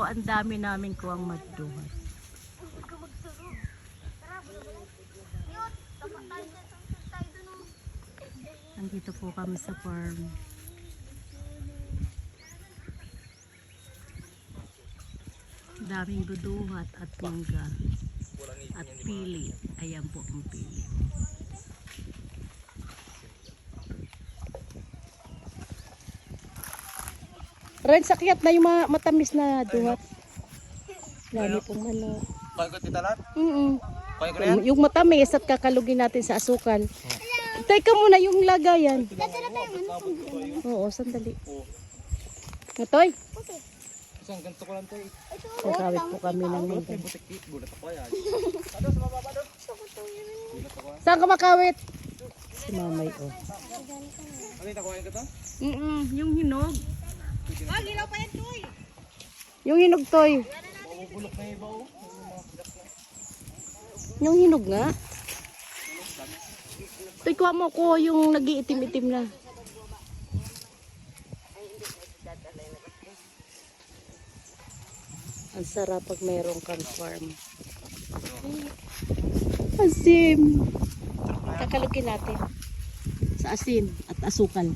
ang dami namin kuwang magduhat. Nandito po kami sa farm. Daming buduhat at mangga at pili. Ayan po ang pili. Ren, sakyat na yung mga matamis na duhat. Lami pong manok. Kaya ko titalat? Kaya ko yan? Yung matamis at kakalugin natin sa asukal. Teka muna yung lagayan. Oo, sandali. Natoy? Isang ganito ko lang tayo. Nagkawit po kami ng mangga. Butik-tik, bulat ako yan. Saan ka makawit? Si mamay, oh. Ano yung takuhain ka to? Yung hinog. Ah, lilaw pa yan, Toy. Yung hinog, Toy. Mabubulok na iba oh. Yung hinog nga. Toy, kuha mo ko yung nag-iitim-itim na. Ang sarap pag mayroong kang farm. Asim. Kakalugin natin. Sa asin at asukal.